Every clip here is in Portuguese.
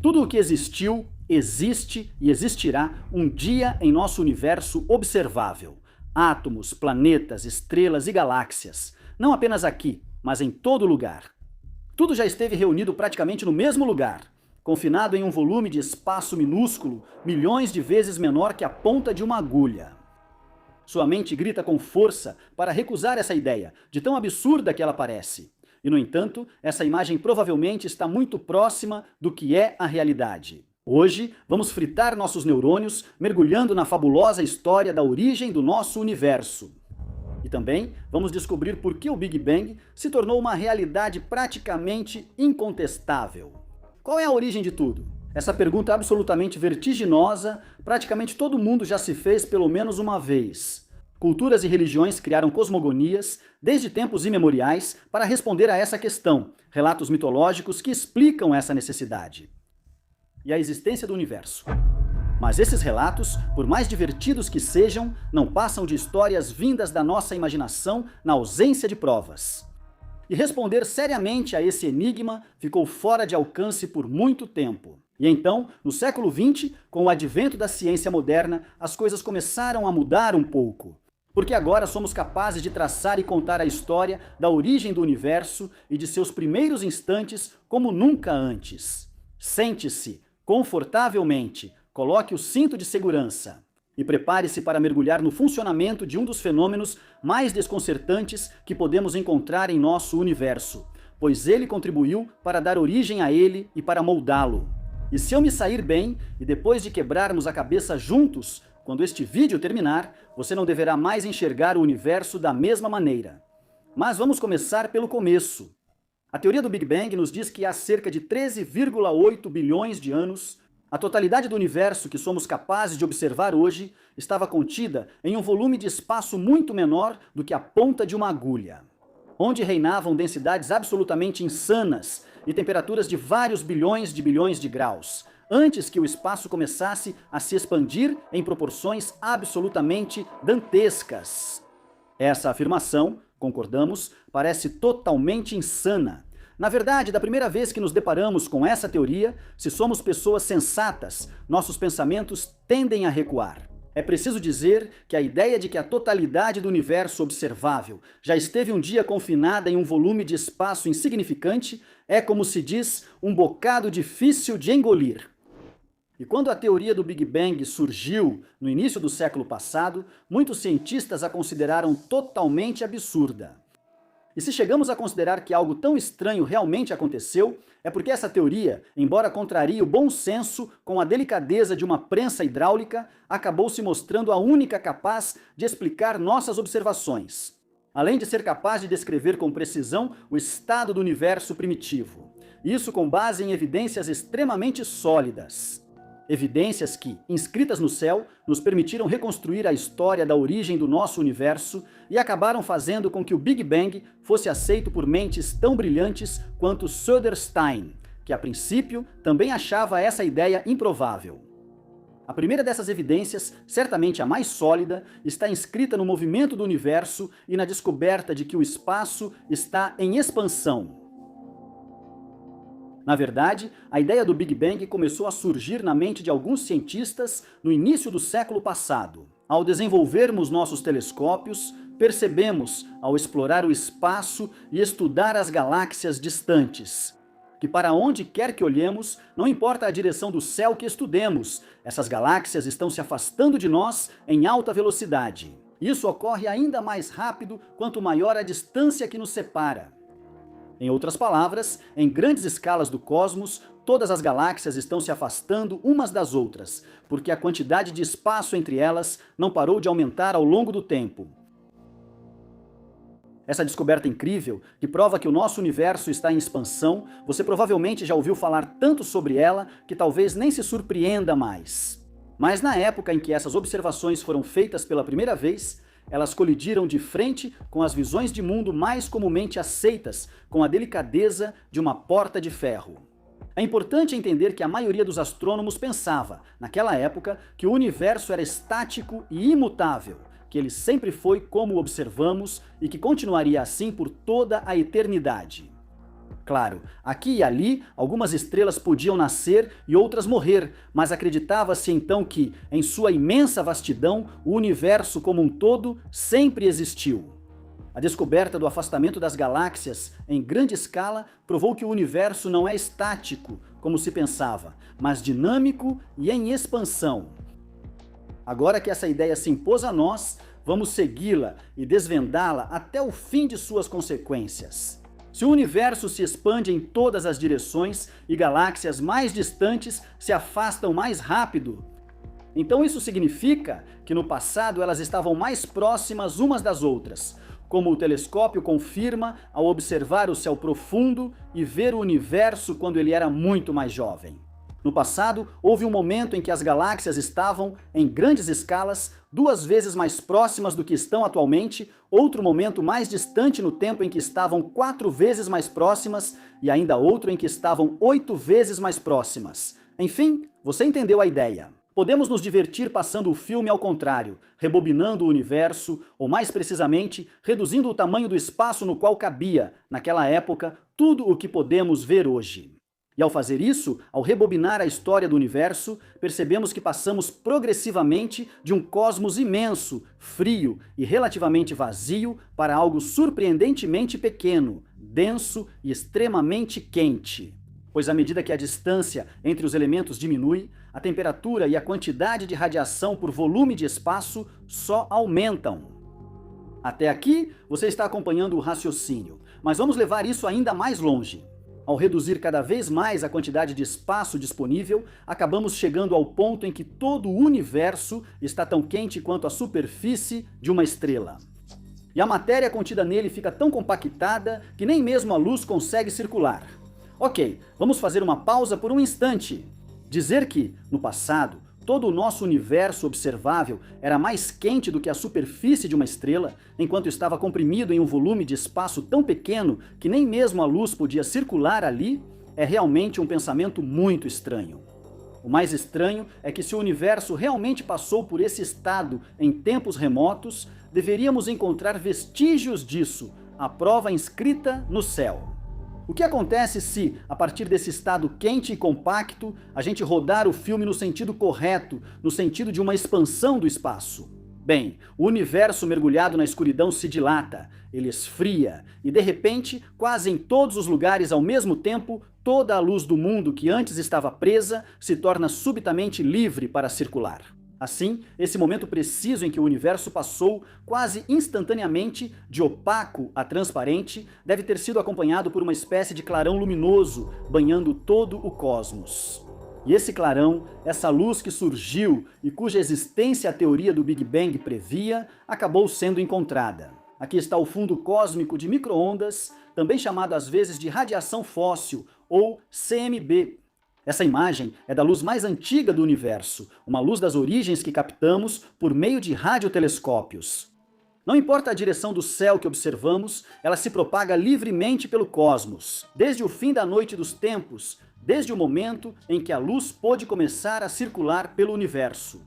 Tudo o que existiu, existe e existirá um dia em nosso universo observável. Átomos, planetas, estrelas e galáxias. Não apenas aqui, mas em todo lugar. Tudo já esteve reunido praticamente no mesmo lugar, confinado em um volume de espaço minúsculo, milhões de vezes menor que a ponta de uma agulha. Sua mente grita com força para recusar essa ideia, de tão absurda que ela parece. E, no entanto, essa imagem provavelmente está muito próxima do que é a realidade. Hoje, vamos fritar nossos neurônios, mergulhando na fabulosa história da origem do nosso universo. E também vamos descobrir por que o Big Bang se tornou uma realidade praticamente incontestável. Qual é a origem de tudo? Essa pergunta absolutamente vertiginosa, praticamente todo mundo já se fez pelo menos uma vez. Culturas e religiões criaram cosmogonias, desde tempos imemoriais, para responder a essa questão, relatos mitológicos que explicam essa necessidade e a existência do universo. Mas esses relatos, por mais divertidos que sejam, não passam de histórias vindas da nossa imaginação na ausência de provas. E responder seriamente a esse enigma ficou fora de alcance por muito tempo. E então, no século XX, com o advento da ciência moderna, as coisas começaram a mudar um pouco. Porque agora somos capazes de traçar e contar a história da origem do universo e de seus primeiros instantes como nunca antes. Sente-se confortavelmente, coloque o cinto de segurança e prepare-se para mergulhar no funcionamento de um dos fenômenos mais desconcertantes que podemos encontrar em nosso universo, pois ele contribuiu para dar origem a ele e para moldá-lo. E se eu me sair bem, e depois de quebrarmos a cabeça juntos, quando este vídeo terminar, você não deverá mais enxergar o universo da mesma maneira. Mas vamos começar pelo começo. A teoria do Big Bang nos diz que há cerca de 13,8 bilhões de anos, a totalidade do universo que somos capazes de observar hoje estava contida em um volume de espaço muito menor do que a ponta de uma agulha, onde reinavam densidades absolutamente insanas e temperaturas de vários bilhões de graus, antes que o espaço começasse a se expandir em proporções absolutamente dantescas. Essa afirmação, concordamos, parece totalmente insana. Na verdade, da primeira vez que nos deparamos com essa teoria, se somos pessoas sensatas, nossos pensamentos tendem a recuar. É preciso dizer que a ideia de que a totalidade do universo observável já esteve um dia confinada em um volume de espaço insignificante é, como se diz, um bocado difícil de engolir. E quando a teoria do Big Bang surgiu no início do século passado, muitos cientistas a consideraram totalmente absurda. E se chegamos a considerar que algo tão estranho realmente aconteceu, é porque essa teoria, embora contrarie o bom senso com a delicadeza de uma prensa hidráulica, acabou se mostrando a única capaz de explicar nossas observações, além de ser capaz de descrever com precisão o estado do universo primitivo. Isso com base em evidências extremamente sólidas. Evidências que, inscritas no céu, nos permitiram reconstruir a história da origem do nosso universo e acabaram fazendo com que o Big Bang fosse aceito por mentes tão brilhantes quanto Söderstein, que a princípio também achava essa ideia improvável. A primeira dessas evidências, certamente a mais sólida, está inscrita no movimento do universo e na descoberta de que o espaço está em expansão. Na verdade, a ideia do Big Bang começou a surgir na mente de alguns cientistas no início do século passado. Ao desenvolvermos nossos telescópios, percebemos, ao explorar o espaço e estudar as galáxias distantes, que para onde quer que olhemos, não importa a direção do céu que estudemos, essas galáxias estão se afastando de nós em alta velocidade. Isso ocorre ainda mais rápido quanto maior a distância que nos separa. Em outras palavras, em grandes escalas do cosmos, todas as galáxias estão se afastando umas das outras, porque a quantidade de espaço entre elas não parou de aumentar ao longo do tempo. Essa descoberta incrível, que prova que o nosso universo está em expansão, você provavelmente já ouviu falar tanto sobre ela que talvez nem se surpreenda mais. Mas na época em que essas observações foram feitas pela primeira vez, elas colidiram de frente com as visões de mundo mais comumente aceitas, com a delicadeza de uma porta de ferro. É importante entender que a maioria dos astrônomos pensava, naquela época, que o universo era estático e imutável, que ele sempre foi como o observamos e que continuaria assim por toda a eternidade. Claro, aqui e ali, algumas estrelas podiam nascer e outras morrer, mas acreditava-se então que, em sua imensa vastidão, o universo como um todo sempre existiu. A descoberta do afastamento das galáxias em grande escala provou que o universo não é estático, como se pensava, mas dinâmico e em expansão. Agora que essa ideia se impôs a nós, vamos segui-la e desvendá-la até o fim de suas consequências. Se o universo se expande em todas as direções e galáxias mais distantes se afastam mais rápido, então isso significa que no passado elas estavam mais próximas umas das outras, como o telescópio confirma ao observar o céu profundo e ver o universo quando ele era muito mais jovem. No passado, houve um momento em que as galáxias estavam, em grandes escalas, 2 vezes mais próximas do que estão atualmente, outro momento mais distante no tempo em que estavam 4 vezes mais próximas e ainda outro em que estavam 8 vezes mais próximas. Enfim, você entendeu a ideia. Podemos nos divertir passando o filme ao contrário, rebobinando o universo, ou mais precisamente, reduzindo o tamanho do espaço no qual cabia, naquela época, tudo o que podemos ver hoje. E ao fazer isso, ao rebobinar a história do universo, percebemos que passamos progressivamente de um cosmos imenso, frio e relativamente vazio para algo surpreendentemente pequeno, denso e extremamente quente. Pois à medida que a distância entre os elementos diminui, a temperatura e a quantidade de radiação por volume de espaço só aumentam. Até aqui, você está acompanhando o raciocínio, mas vamos levar isso ainda mais longe. Ao reduzir cada vez mais a quantidade de espaço disponível, acabamos chegando ao ponto em que todo o universo está tão quente quanto a superfície de uma estrela. E a matéria contida nele fica tão compactada que nem mesmo a luz consegue circular. Ok, vamos fazer uma pausa por um instante. Dizer que, no passado, todo o nosso universo observável era mais quente do que a superfície de uma estrela, enquanto estava comprimido em um volume de espaço tão pequeno que nem mesmo a luz podia circular ali, é realmente um pensamento muito estranho. O mais estranho é que se o universo realmente passou por esse estado em tempos remotos, deveríamos encontrar vestígios disso, a prova inscrita no céu. O que acontece se, a partir desse estado quente e compacto, a gente rodar o filme no sentido correto, no sentido de uma expansão do espaço? Bem, o universo mergulhado na escuridão se dilata, ele esfria, e de repente, quase em todos os lugares ao mesmo tempo, toda a luz do mundo que antes estava presa se torna subitamente livre para circular. Assim, esse momento preciso em que o universo passou quase instantaneamente de opaco a transparente deve ter sido acompanhado por uma espécie de clarão luminoso banhando todo o cosmos. E esse clarão, essa luz que surgiu e cuja existência a teoria do Big Bang previa, acabou sendo encontrada. Aqui está o fundo cósmico de micro-ondas, também chamado às vezes de radiação fóssil ou CMB. Essa imagem é da luz mais antiga do universo, uma luz das origens que captamos por meio de radiotelescópios. Não importa a direção do céu que observamos, ela se propaga livremente pelo cosmos, desde o fim da noite dos tempos, desde o momento em que a luz pôde começar a circular pelo universo.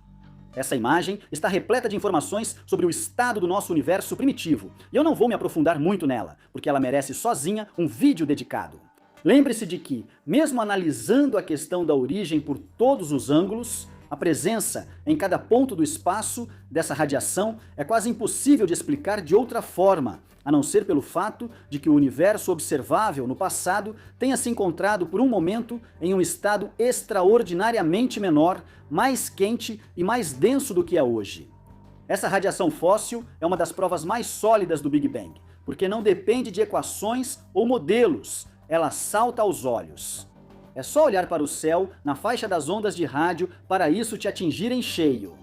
Essa imagem está repleta de informações sobre o estado do nosso universo primitivo, e eu não vou me aprofundar muito nela, porque ela merece sozinha um vídeo dedicado. Lembre-se de que, mesmo analisando a questão da origem por todos os ângulos, a presença em cada ponto do espaço dessa radiação é quase impossível de explicar de outra forma, a não ser pelo fato de que o universo observável no passado tenha se encontrado por um momento em um estado extraordinariamente menor, mais quente e mais denso do que é hoje. Essa radiação fóssil é uma das provas mais sólidas do Big Bang, porque não depende de equações ou modelos, ela salta aos olhos. É só olhar para o céu, na faixa das ondas de rádio, para isso te atingir em cheio.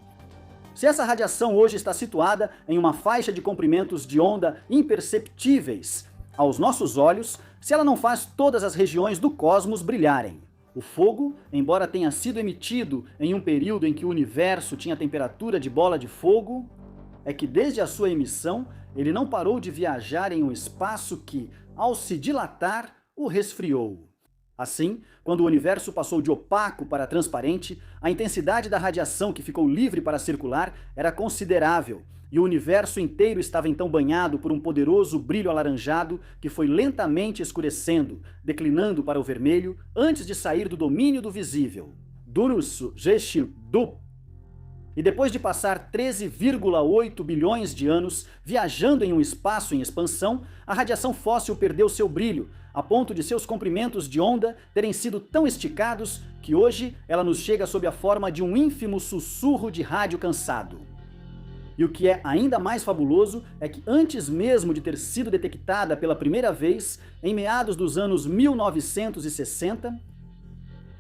Se essa radiação hoje está situada em uma faixa de comprimentos de onda imperceptíveis aos nossos olhos, se ela não faz todas as regiões do cosmos brilharem. O fogo, embora tenha sido emitido em um período em que o universo tinha temperatura de bola de fogo, é que desde a sua emissão, ele não parou de viajar em um espaço que, ao se dilatar, o resfriou. Assim, quando o universo passou de opaco para transparente, a intensidade da radiação que ficou livre para circular era considerável, e o universo inteiro estava então banhado por um poderoso brilho alaranjado que foi lentamente escurecendo, declinando para o vermelho, antes de sair do domínio do visível. Durusu Jeshil Dup. E depois de passar 13,8 bilhões de anos viajando em um espaço em expansão, a radiação fóssil perdeu seu brilho, a ponto de seus comprimentos de onda terem sido tão esticados que hoje ela nos chega sob a forma de um ínfimo sussurro de rádio cansado. E o que é ainda mais fabuloso é que antes mesmo de ter sido detectada pela primeira vez, em meados dos anos 1960,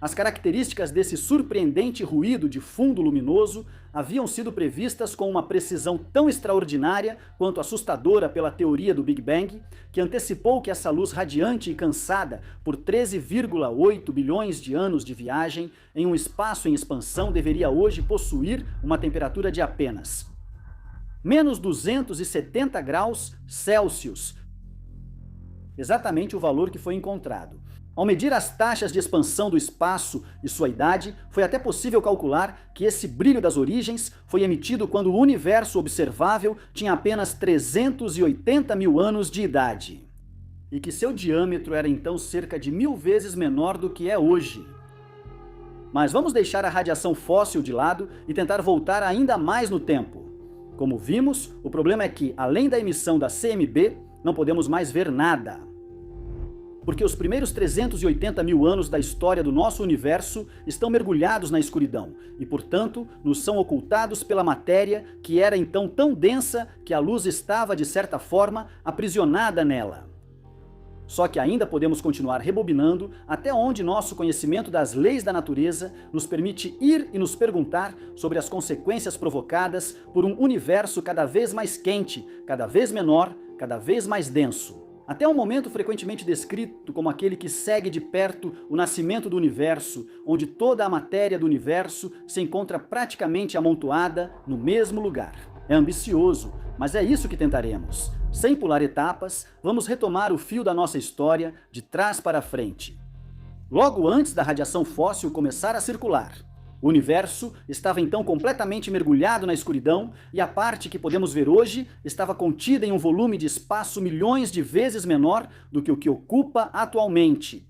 as características desse surpreendente ruído de fundo luminoso haviam sido previstas com uma precisão tão extraordinária quanto assustadora pela teoria do Big Bang, que antecipou que essa luz radiante e cansada por 13,8 bilhões de anos de viagem em um espaço em expansão deveria hoje possuir uma temperatura de apenas menos 270 graus Celsius, exatamente o valor que foi encontrado. Ao medir as taxas de expansão do espaço e sua idade, foi até possível calcular que esse brilho das origens foi emitido quando o universo observável tinha apenas 380 mil anos de idade, e que seu diâmetro era então cerca de 1000 vezes menor do que é hoje. Mas vamos deixar a radiação fóssil de lado e tentar voltar ainda mais no tempo. Como vimos, o problema é que, além da emissão da CMB, não podemos mais ver nada. Porque os primeiros 380 mil anos da história do nosso universo estão mergulhados na escuridão e, portanto, nos são ocultados pela matéria que era então tão densa que a luz estava, de certa forma, aprisionada nela. Só que ainda podemos continuar rebobinando até onde nosso conhecimento das leis da natureza nos permite ir e nos perguntar sobre as consequências provocadas por um universo cada vez mais quente, cada vez menor, cada vez mais denso. Até um momento frequentemente descrito como aquele que segue de perto o nascimento do universo, onde toda a matéria do universo se encontra praticamente amontoada no mesmo lugar. É ambicioso, mas é isso que tentaremos. Sem pular etapas, vamos retomar o fio da nossa história de trás para frente. Logo antes da radiação fóssil começar a circular, o universo estava então completamente mergulhado na escuridão e a parte que podemos ver hoje estava contida em um volume de espaço milhões de vezes menor do que o que ocupa atualmente.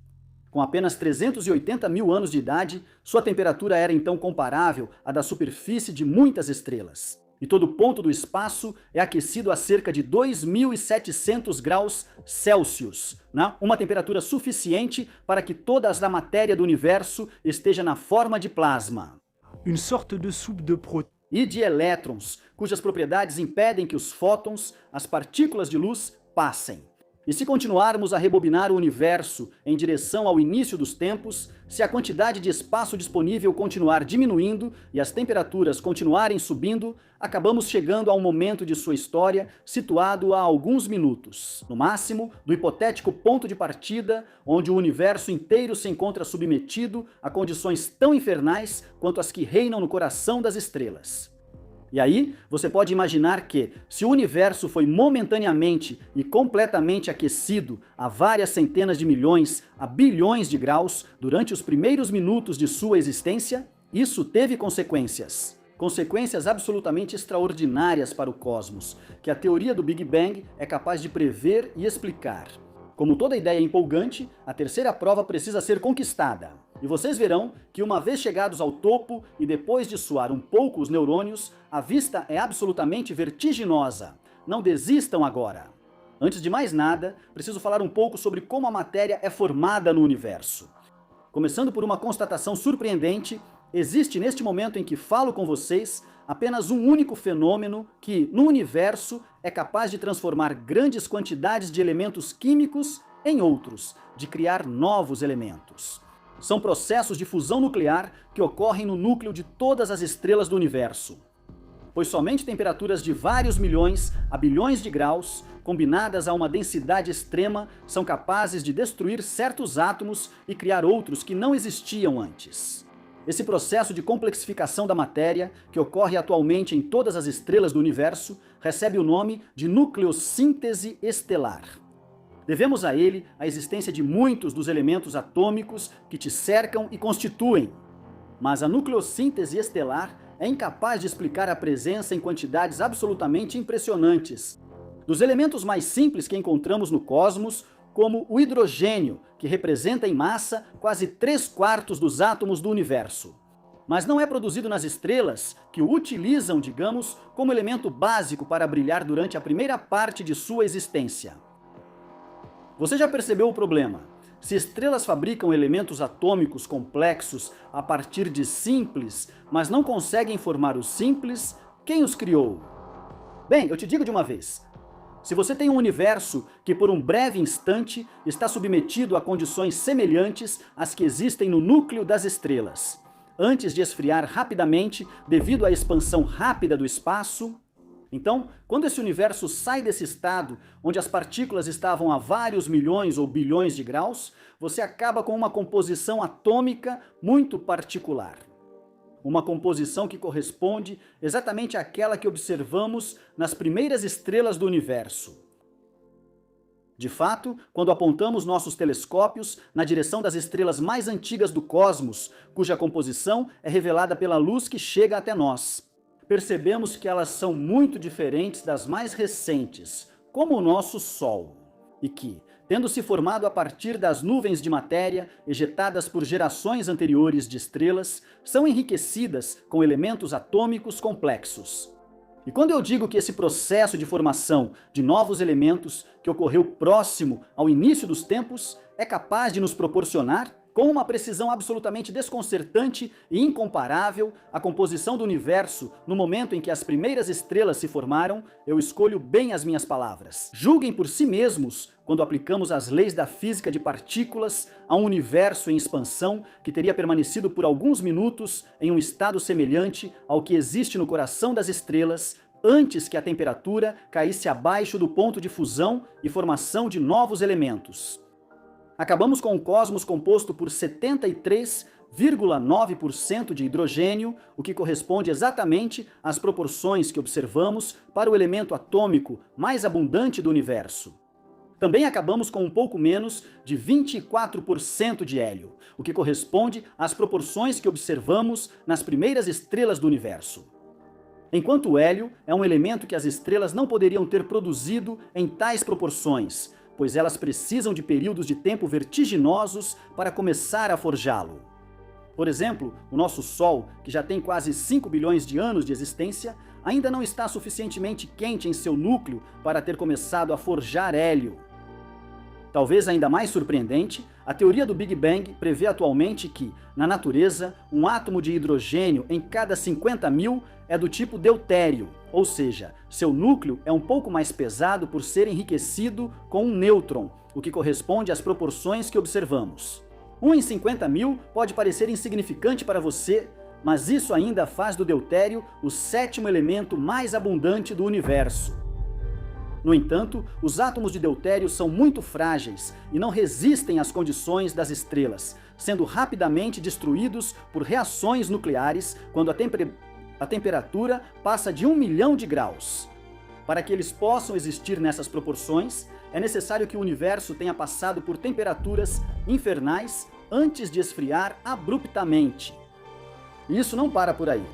Com apenas 380 mil anos de idade, sua temperatura era então comparável à da superfície de muitas estrelas. E todo ponto do espaço é aquecido a cerca de 2.700 graus Celsius, né? Uma temperatura suficiente para que toda a matéria do universo esteja na forma de plasma. Une sorte de soupe de E de elétrons, cujas propriedades impedem que os fótons, as partículas de luz, passem. E se continuarmos a rebobinar o universo em direção ao início dos tempos, se a quantidade de espaço disponível continuar diminuindo e as temperaturas continuarem subindo, acabamos chegando a um momento de sua história situado a alguns minutos, no máximo, do hipotético ponto de partida, onde o universo inteiro se encontra submetido a condições tão infernais quanto as que reinam no coração das estrelas. E aí, você pode imaginar que, se o universo foi momentaneamente e completamente aquecido a várias centenas de milhões a bilhões de graus durante os primeiros minutos de sua existência, isso teve consequências. Consequências absolutamente extraordinárias para o cosmos, que a teoria do Big Bang é capaz de prever e explicar. Como toda ideia empolgante, a terceira prova precisa ser conquistada. E vocês verão que uma vez chegados ao topo e depois de suar um pouco os neurônios, a vista é absolutamente vertiginosa. Não desistam agora. Antes de mais nada, preciso falar um pouco sobre como a matéria é formada no universo. Começando por uma constatação surpreendente, existe neste momento em que falo com vocês apenas um único fenômeno que, no universo, é capaz de transformar grandes quantidades de elementos químicos em outros, de criar novos elementos. São processos de fusão nuclear que ocorrem no núcleo de todas as estrelas do universo. Pois somente temperaturas de vários milhões a bilhões de graus, combinadas a uma densidade extrema, são capazes de destruir certos átomos e criar outros que não existiam antes. Esse processo de complexificação da matéria, que ocorre atualmente em todas as estrelas do universo, recebe o nome de nucleossíntese estelar. Devemos a ele a existência de muitos dos elementos atômicos que te cercam e constituem. Mas a nucleossíntese estelar é incapaz de explicar a presença em quantidades absolutamente impressionantes dos elementos mais simples que encontramos no cosmos, como o hidrogênio, que representa em massa quase 3/4 dos átomos do universo. Mas não é produzido nas estrelas, que o utilizam, digamos, como elemento básico para brilhar durante a primeira parte de sua existência. Você já percebeu o problema? Se estrelas fabricam elementos atômicos complexos a partir de simples, mas não conseguem formar os simples, quem os criou? Bem, eu te digo de uma vez. Se você tem um universo que por um breve instante está submetido a condições semelhantes às que existem no núcleo das estrelas, antes de esfriar rapidamente devido à expansão rápida do espaço, então, quando esse universo sai desse estado, onde as partículas estavam a vários milhões ou bilhões de graus, você acaba com uma composição atômica muito particular. Uma composição que corresponde exatamente àquela que observamos nas primeiras estrelas do universo. De fato, quando apontamos nossos telescópios na direção das estrelas mais antigas do cosmos, cuja composição é revelada pela luz que chega até nós, percebemos que elas são muito diferentes das mais recentes, como o nosso Sol, e que, tendo se formado a partir das nuvens de matéria ejetadas por gerações anteriores de estrelas, são enriquecidas com elementos atômicos complexos. E quando eu digo que esse processo de formação de novos elementos, que ocorreu próximo ao início dos tempos, é capaz de nos proporcionar, com uma precisão absolutamente desconcertante e incomparável, a composição do universo no momento em que as primeiras estrelas se formaram, eu escolho bem as minhas palavras. Julguem por si mesmos quando aplicamos as leis da física de partículas a um universo em expansão que teria permanecido por alguns minutos em um estado semelhante ao que existe no coração das estrelas antes que a temperatura caísse abaixo do ponto de fusão e formação de novos elementos. Acabamos com um cosmos composto por 73,9% de hidrogênio, o que corresponde exatamente às proporções que observamos para o elemento atômico mais abundante do universo. Também acabamos com um pouco menos de 24% de hélio, o que corresponde às proporções que observamos nas primeiras estrelas do universo. Enquanto o hélio é um elemento que as estrelas não poderiam ter produzido em tais proporções, pois elas precisam de períodos de tempo vertiginosos para começar a forjá-lo. Por exemplo, o nosso Sol, que já tem quase 5 bilhões de anos de existência, ainda não está suficientemente quente em seu núcleo para ter começado a forjar hélio. Talvez ainda mais surpreendente, a teoria do Big Bang prevê atualmente que, na natureza, um átomo de hidrogênio em cada 50.000 é do tipo deutério, ou seja, seu núcleo é um pouco mais pesado por ser enriquecido com um nêutron, o que corresponde às proporções que observamos. 1 em 50.000 pode parecer insignificante para você, mas isso ainda faz do deutério o 7º elemento mais abundante do universo. No entanto, os átomos de deutério são muito frágeis e não resistem às condições das estrelas, sendo rapidamente destruídos por reações nucleares quando a temperatura passa de 1 milhão de graus. Para que eles possam existir nessas proporções, é necessário que o universo tenha passado por temperaturas infernais antes de esfriar abruptamente. E isso não para por aí.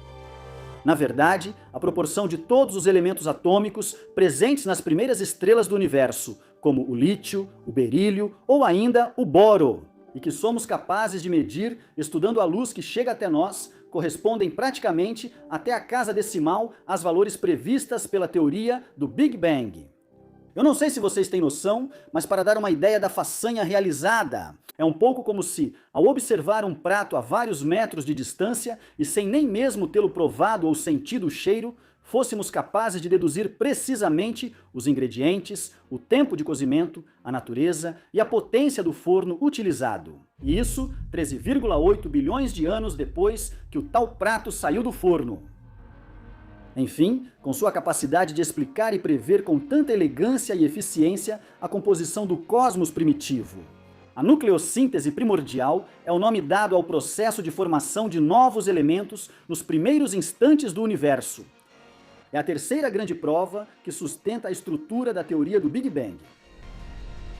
Na verdade, a proporção de todos os elementos atômicos presentes nas primeiras estrelas do universo, como o lítio, o berílio ou ainda o boro, e que somos capazes de medir estudando a luz que chega até nós, correspondem praticamente até a casa decimal às valores previstas pela teoria do Big Bang. Eu não sei se vocês têm noção, mas para dar uma ideia da façanha realizada, é um pouco como se, ao observar um prato a vários metros de distância e sem nem mesmo tê-lo provado ou sentido o cheiro, fôssemos capazes de deduzir precisamente os ingredientes, o tempo de cozimento, a natureza e a potência do forno utilizado. E isso 13,8 bilhões de anos depois que o tal prato saiu do forno. Enfim, com sua capacidade de explicar e prever com tanta elegância e eficiência a composição do cosmos primitivo. A nucleossíntese primordial é o nome dado ao processo de formação de novos elementos nos primeiros instantes do universo. É a terceira grande prova que sustenta a estrutura da teoria do Big Bang.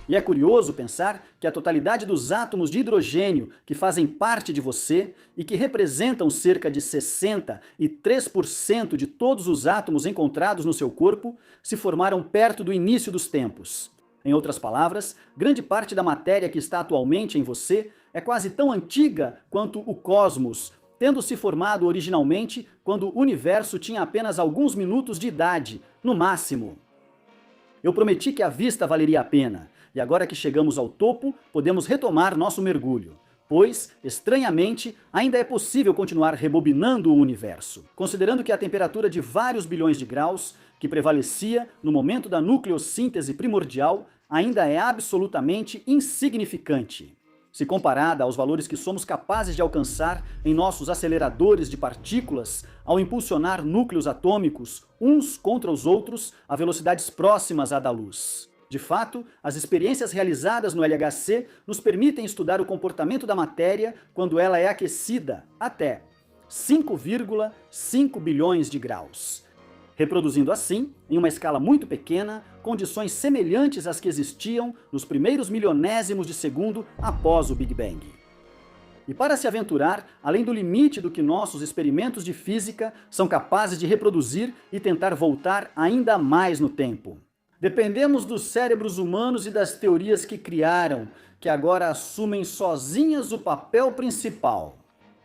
E é curioso pensar que a totalidade dos átomos de hidrogênio que fazem parte de você e que representam cerca de 63% de todos os átomos encontrados no seu corpo se formaram perto do início dos tempos. Em outras palavras, grande parte da matéria que está atualmente em você é quase tão antiga quanto o cosmos, tendo se formado originalmente quando o universo tinha apenas alguns minutos de idade, no máximo. Eu prometi que a vista valeria a pena, e agora que chegamos ao topo, podemos retomar nosso mergulho, pois, estranhamente, ainda é possível continuar rebobinando o universo, considerando que a temperatura de vários bilhões de graus, que prevalecia no momento da nucleossíntese primordial, ainda é absolutamente insignificante. Se comparada aos valores que somos capazes de alcançar em nossos aceleradores de partículas ao impulsionar núcleos atômicos uns contra os outros a velocidades próximas à da luz. De fato, as experiências realizadas no LHC nos permitem estudar o comportamento da matéria quando ela é aquecida até 5,5 bilhões de graus, reproduzindo assim, em uma escala muito pequena, condições semelhantes às que existiam nos primeiros milionésimos de segundo após o Big Bang. E para se aventurar além do limite do que nossos experimentos de física são capazes de reproduzir e tentar voltar ainda mais no tempo. Dependemos dos cérebros humanos e das teorias que criaram, que agora assumem sozinhas o papel principal.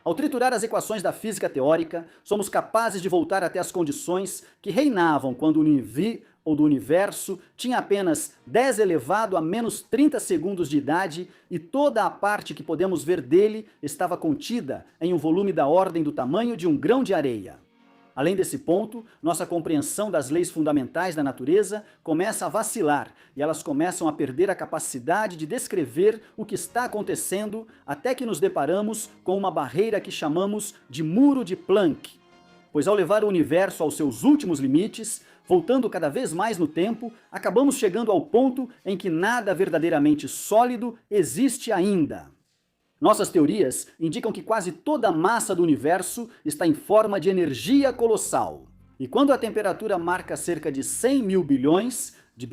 Ao triturar as equações da física teórica, somos capazes de voltar até as condições que reinavam quando o universo tinha apenas 10 elevado a menos 30 segundos de idade e toda a parte que podemos ver dele estava contida em um volume da ordem do tamanho de um grão de areia. Além desse ponto, nossa compreensão das leis fundamentais da natureza começa a vacilar e elas começam a perder a capacidade de descrever o que está acontecendo até que nos deparamos com uma barreira que chamamos de Muro de Planck. Pois ao levar o universo aos seus últimos limites, voltando cada vez mais no tempo, acabamos chegando ao ponto em que nada verdadeiramente sólido existe ainda. Nossas teorias indicam que quase toda a massa do universo está em forma de energia colossal. E quando a temperatura marca cerca de 100 mil bilhões de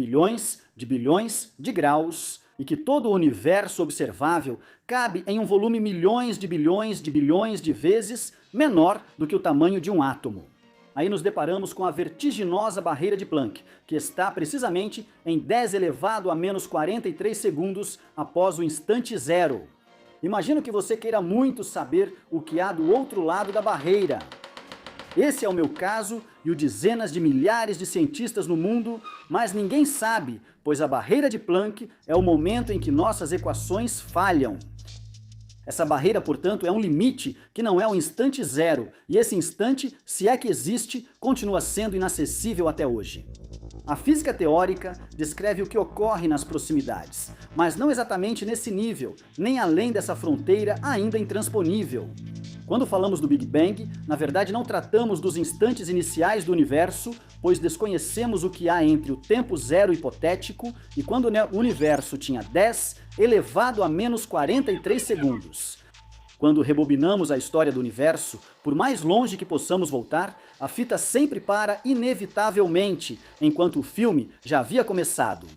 graus, e que todo o universo observável cabe em um volume milhões de bilhões de vezes menor do que o tamanho de um átomo. Aí nos deparamos com a vertiginosa barreira de Planck, que está precisamente em 10 elevado a menos 43 segundos após o instante zero. Imagino que você queira muito saber o que há do outro lado da barreira. Esse é o meu caso e o de dezenas de milhares de cientistas no mundo, mas ninguém sabe, pois a barreira de Planck é o momento em que nossas equações falham. Essa barreira, portanto, é um limite que não é o instante zero, e esse instante, se é que existe, continua sendo inacessível até hoje. A física teórica descreve o que ocorre nas proximidades, mas não exatamente nesse nível, nem além dessa fronteira ainda intransponível. Quando falamos do Big Bang, na verdade não tratamos dos instantes iniciais do universo, pois desconhecemos o que há entre o tempo zero hipotético e quando o universo tinha 10 elevado a menos 43 segundos. Quando rebobinamos a história do universo, por mais longe que possamos voltar, a fita sempre para inevitavelmente, enquanto o filme já havia começado.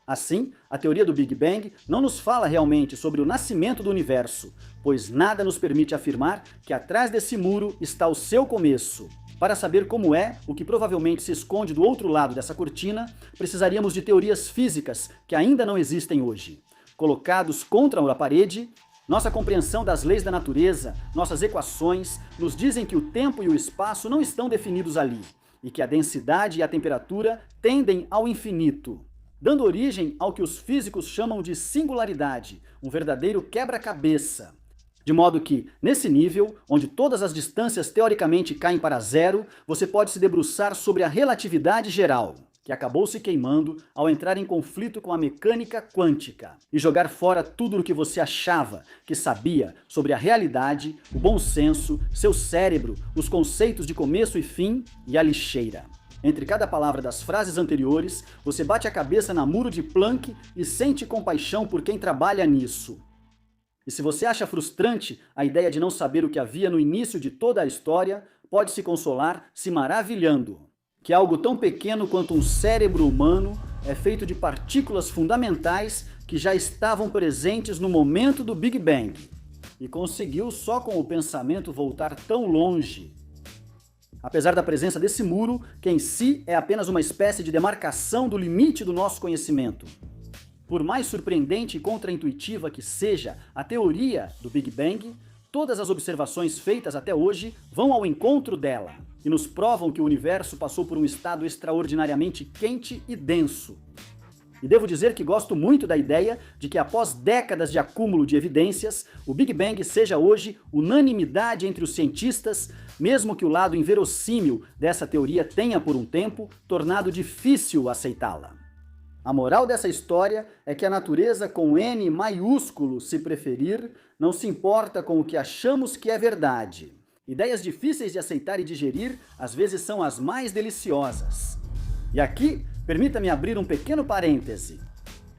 Assim, a teoria do Big Bang não nos fala realmente sobre o nascimento do universo, pois nada nos permite afirmar que atrás desse muro está o seu começo. Para saber como é o que provavelmente se esconde do outro lado dessa cortina, precisaríamos de teorias físicas que ainda não existem hoje. Colocados contra a parede, nossa compreensão das leis da natureza, nossas equações, nos dizem que o tempo e o espaço não estão definidos ali, e que a densidade e a temperatura tendem ao infinito, dando origem ao que os físicos chamam de singularidade, um verdadeiro quebra-cabeça. De modo que, nesse nível, onde todas as distâncias teoricamente caem para zero, você pode se debruçar sobre a relatividade geral, que acabou se queimando ao entrar em conflito com a mecânica quântica, e jogar fora tudo o que você achava que sabia sobre a realidade, o bom senso, seu cérebro, os conceitos de começo e fim e a lixeira. Entre cada palavra das frases anteriores, você bate a cabeça na Muro de Planck e sente compaixão por quem trabalha nisso. E se você acha frustrante a ideia de não saber o que havia no início de toda a história, pode se consolar se maravilhando que algo tão pequeno quanto um cérebro humano é feito de partículas fundamentais que já estavam presentes no momento do Big Bang. E conseguiu só com o pensamento voltar tão longe. Apesar da presença desse muro, que em si é apenas uma espécie de demarcação do limite do nosso conhecimento. Por mais surpreendente e contraintuitiva que seja a teoria do Big Bang, todas as observações feitas até hoje vão ao encontro dela e nos provam que o universo passou por um estado extraordinariamente quente e denso. E devo dizer que gosto muito da ideia de que após décadas de acúmulo de evidências, o Big Bang seja hoje unanimidade entre os cientistas, mesmo que o lado inverossímil dessa teoria tenha por um tempo tornado difícil aceitá-la. A moral dessa história é que a natureza com N maiúsculo, se preferir, não se importa com o que achamos que é verdade. Ideias difíceis de aceitar e digerir às vezes são as mais deliciosas. E aqui, permita-me abrir um pequeno parêntese.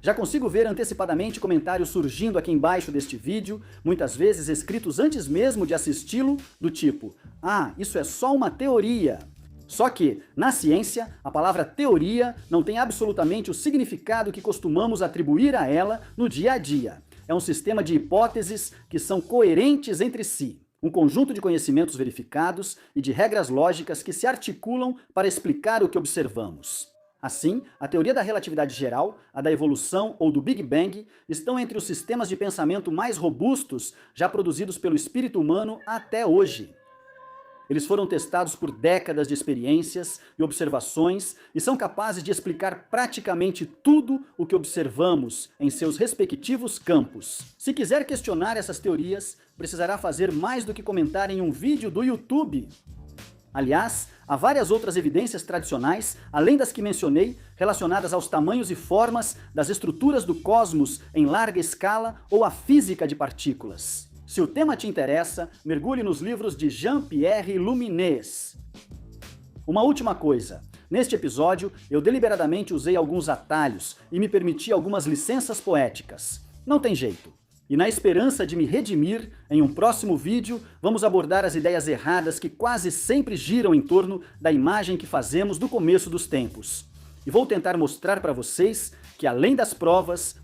Já consigo ver antecipadamente comentários surgindo aqui embaixo deste vídeo, muitas vezes escritos antes mesmo de assisti-lo, do tipo: "Ah, isso é só uma teoria". Só que, na ciência, a palavra teoria não tem absolutamente o significado que costumamos atribuir a ela no dia a dia. É um sistema de hipóteses que são coerentes entre si. Um conjunto de conhecimentos verificados e de regras lógicas que se articulam para explicar o que observamos. Assim, a teoria da relatividade geral, a da evolução ou do Big Bang estão entre os sistemas de pensamento mais robustos já produzidos pelo espírito humano até hoje. Eles foram testados por décadas de experiências e observações e são capazes de explicar praticamente tudo o que observamos em seus respectivos campos. Se quiser questionar essas teorias, precisará fazer mais do que comentar em um vídeo do YouTube. Aliás, há várias outras evidências tradicionais, além das que mencionei, relacionadas aos tamanhos e formas das estruturas do cosmos em larga escala ou à física de partículas. Se o tema te interessa, mergulhe nos livros de Jean-Pierre Luminez. Uma última coisa. Neste episódio, eu deliberadamente usei alguns atalhos e me permiti algumas licenças poéticas. Não tem jeito. E na esperança de me redimir, em um próximo vídeo, vamos abordar as ideias erradas que quase sempre giram em torno da imagem que fazemos do começo dos tempos. E vou tentar mostrar para vocês que, além das provas,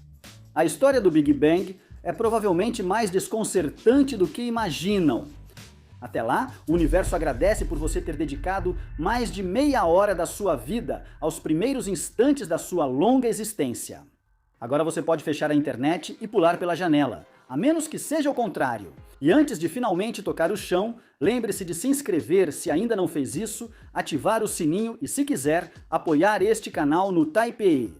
a história do Big Bang é provavelmente mais desconcertante do que imaginam. Até lá, o universo agradece por você ter dedicado mais de meia hora da sua vida aos primeiros instantes da sua longa existência. Agora você pode fechar a internet e pular pela janela, a menos que seja o contrário. E antes de finalmente tocar o chão, lembre-se de se inscrever se ainda não fez isso, ativar o sininho e, se quiser, apoiar este canal no Taipei.